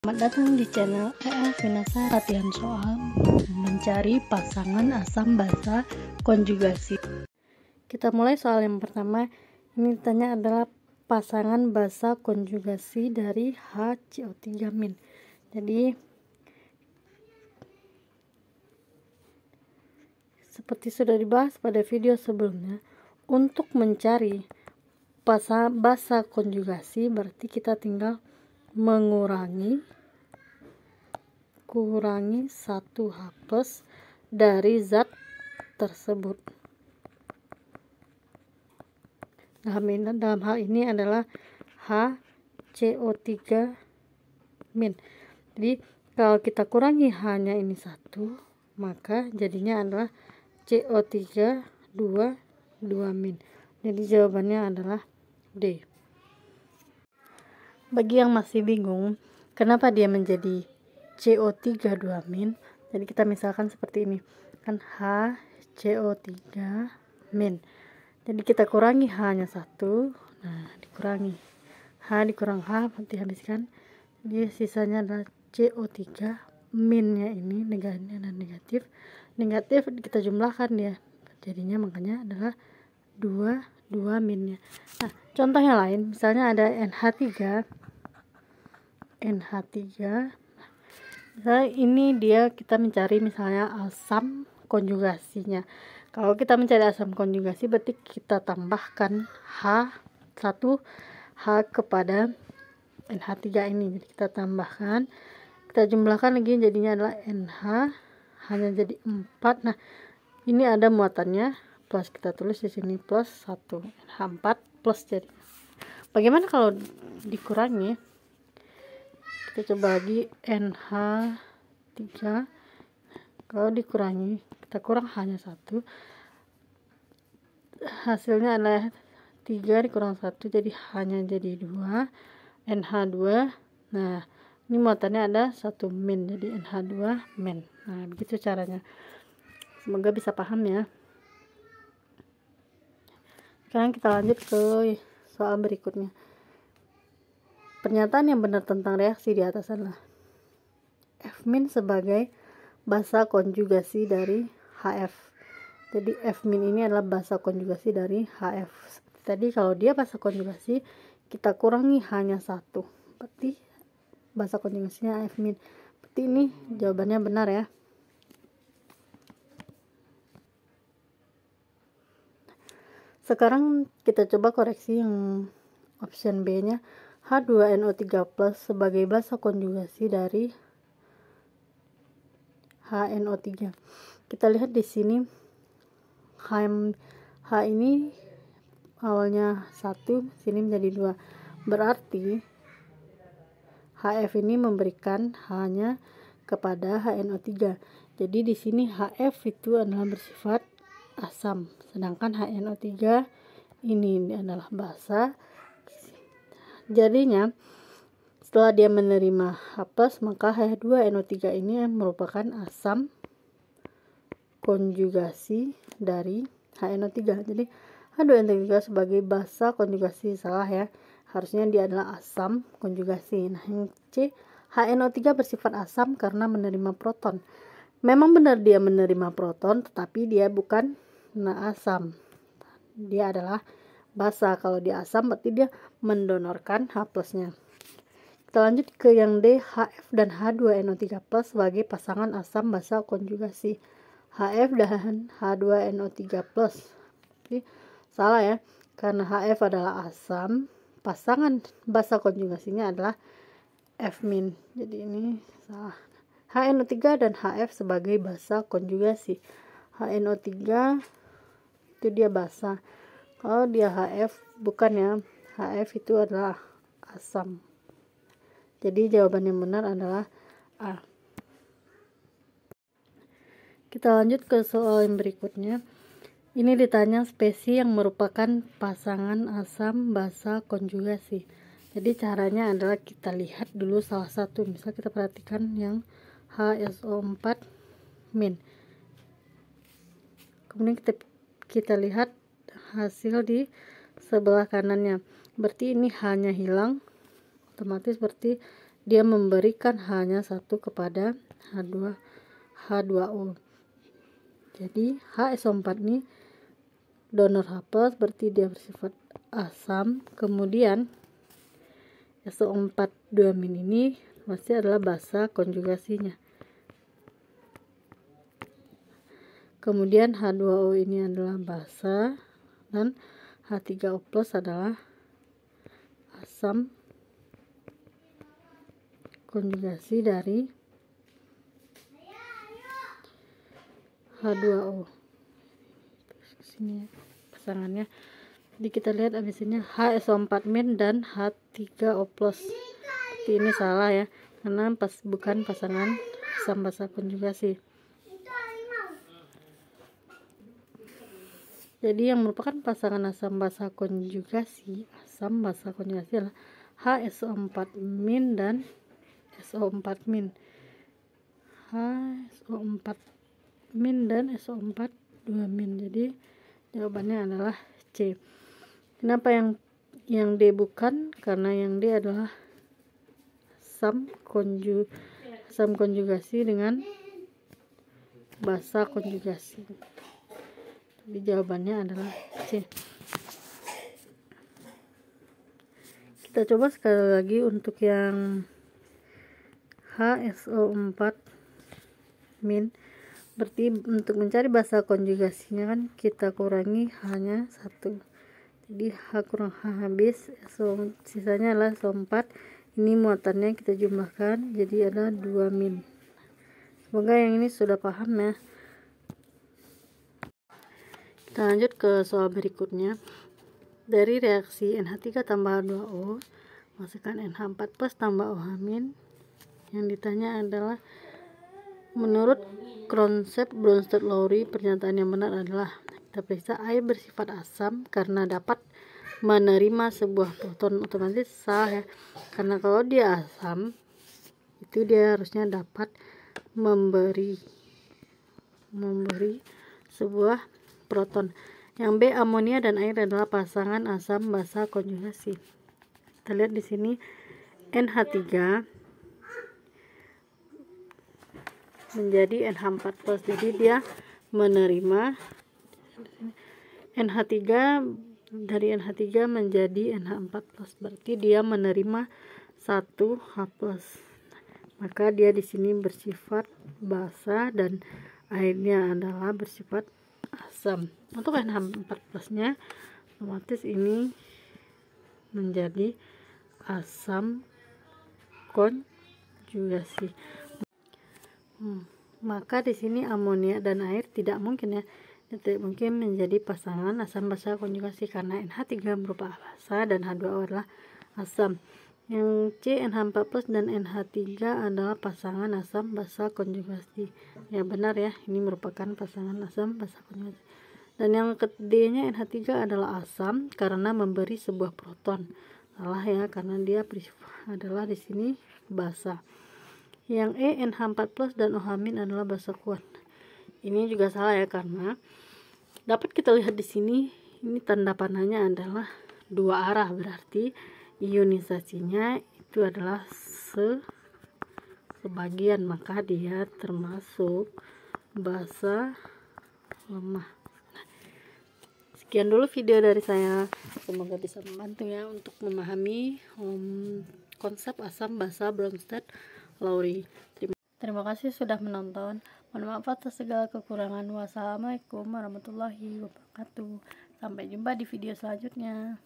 Selamat datang di channel Vinasa latihan soal mencari pasangan asam basa konjugasi. Kita mulai soal yang pertama. Ini ditanya adalah pasangan basa konjugasi dari HCO3-. Jadi seperti sudah dibahas pada video sebelumnya, untuk mencari basa konjugasi berarti kita tinggal mengurangi satu H+ dari zat tersebut. Dalam hal ini adalah HCO3-. Jadi kalau kita kurangi hanya ini satu, maka jadinya adalah CO3 2. Jadi jawabannya adalah D. Bagi yang masih bingung kenapa dia menjadi CO3 2-. Jadi kita misalkan seperti ini, kan HCO3-. Jadi kita kurangi H-nya satu, nah dikurangi H dikurang H berarti habiskan. Jadi sisanya adalah CO3-. Nya ini negatif kita jumlahkan dia, jadinya makanya adalah 2 nya. Nah, contoh yang lain, misalnya ada NH3. Misalnya ini kita mencari misalnya asam konjugasinya. Kalau kita mencari asam konjugasi berarti kita tambahkan H1 kepada NH3 ini. Jadi kita tambahkan, kita jumlahkan lagi, jadinya adalah NH, hanya jadi 4. Nah, ini ada muatannya plus, kita tulis di sini plus 1, NH4 plus. Jadi bagaimana kalau dikurangi? Kita coba lagi NH3, kalau dikurangi, kita kurang hanya 1, hasilnya adalah 3 dikurang 1, jadi hanya jadi 2, NH2. Nah, ini muatannya ada 1 min, jadi NH2 min. Nah, begitu caranya. Semoga bisa paham ya. Sekarang kita lanjut ke soal berikutnya. Pernyataan yang benar tentang reaksi di atas adalah F- sebagai basa konjugasi dari HF. Jadi F- ini adalah basa konjugasi dari HF. Seperti tadi, kalau dia basa konjugasi, kita kurangi hanya satu, berarti basa konjugasinya F-. Berarti ini jawabannya benar ya. Sekarang kita coba koreksi yang option B-nya. H2NO3+ sebagai basa konjugasi dari HNO3. Kita lihat di sini H ini awalnya 1, sini menjadi 2. Berarti HF ini memberikan H-nya kepada HNO3. Jadi di sini HF itu adalah bersifat asam, sedangkan HNO3 ini adalah basa. Jadinya setelah dia menerima H+, maka H2NO3 ini merupakan asam konjugasi dari HNO3. Jadi H2NO3 sebagai basa konjugasi, salah ya, harusnya dia adalah asam konjugasi. Nah, yang C, HNO3 bersifat asam karena menerima proton. Memang benar dia menerima proton, tetapi dia bukan asam, dia adalah basa. Kalau dia asam berarti dia mendonorkan H+-nya. Kita lanjut ke yang D, HF dan H2NO3+ sebagai pasangan asam basa konjugasi. HF dan H2NO3+. Jadi, salah ya, karena HF adalah asam, pasangan basa konjugasinya adalah F-. Jadi ini salah. HNO3 dan HF sebagai basa konjugasi. HNO3 itu dia basa. Kalau dia HF, bukan ya, HF itu adalah asam. Jadi jawaban yang benar adalah A. Kita lanjut ke soal yang berikutnya. Ini ditanya spesies yang merupakan pasangan asam basa konjugasi. Jadi caranya adalah kita lihat dulu salah satu. Misal kita perhatikan yang HSO4-. Kemudian kita lihat hasil di sebelah kanannya, berarti ini hanya hilang, otomatis berarti dia memberikan hanya satu kepada H2O. Jadi HSO4 ini donor H+, berarti dia bersifat asam. Kemudian SO4 2-min ini masih adalah basa konjugasinya. Kemudian H2O ini adalah basa, dan H3O+ adalah asam konjugasi dari H2O. Sini pasangannya. Jadi kita lihat abisnya HSO4-min dan H3O+. Ini salah ya, karena bukan pasangan asam basa konjugasi. Jadi yang merupakan pasangan asam basa konjugasi adalah HSO4-min dan SO4-min. HSO4-min dan SO4 2-min. Jadi jawabannya adalah C. Kenapa yang D bukan? Karena yang D adalah asam konjugasi dengan basa konjugasi. Jadi jawabannya adalah C. Kita coba sekali lagi untuk yang HSO4-min. Berarti untuk mencari basa konjugasinya kan kita kurangi hanya 1. Jadi H kurang H habis, sisanya adalah SO4. Ini muatannya kita jumlahkan jadi ada 2-min. Semoga yang ini sudah paham ya. Kita lanjut ke soal berikutnya. Dari reaksi NH3 tambah H2O masukkan NH4+ tambah OH-. Yang ditanya adalah menurut konsep Bronsted-Lowry, pernyataan yang benar adalah, kita periksa air bersifat asam karena dapat menerima sebuah proton. Otomatis salah ya, karena kalau dia asam itu dia harusnya dapat memberi sebuah proton. Yang B, amonia dan air adalah pasangan asam basa konjugasi. Kita lihat di sini NH3 menjadi NH4+, jadi dia menerima NH3 dari NH3 menjadi NH4+, berarti dia menerima 1H+. Maka dia di sini bersifat basa dan airnya adalah bersifat asam. Untuk NH4+-nya otomatis ini menjadi asam konjugasi. Maka di sini amonia dan air tidak mungkin ya. Tidak mungkin menjadi pasangan asam basa konjugasi karena NH3 berupa basa dan H2O adalah asam. Yang C, NH4+ dan NH3 adalah pasangan asam basa konjugasi. Ya benar ya, ini merupakan pasangan asam basa konjugasi. Dan yang D-nya NH3 adalah asam karena memberi sebuah proton. Salah ya, karena dia adalah di sini basa. Yang E, NH4+ dan OH- adalah basa kuat. Ini juga salah ya, karena dapat kita lihat di sini, ini tanda panahnya adalah dua arah, berarti ionisasinya itu adalah sebagian, maka dia termasuk basa lemah. Sekian dulu video dari saya, semoga bisa membantu ya untuk memahami konsep asam basa Bronsted-Lowry. Terima kasih sudah menonton. Mohon maaf atas segala kekurangan. Wassalamualaikum warahmatullahi wabarakatuh. Sampai jumpa di video selanjutnya.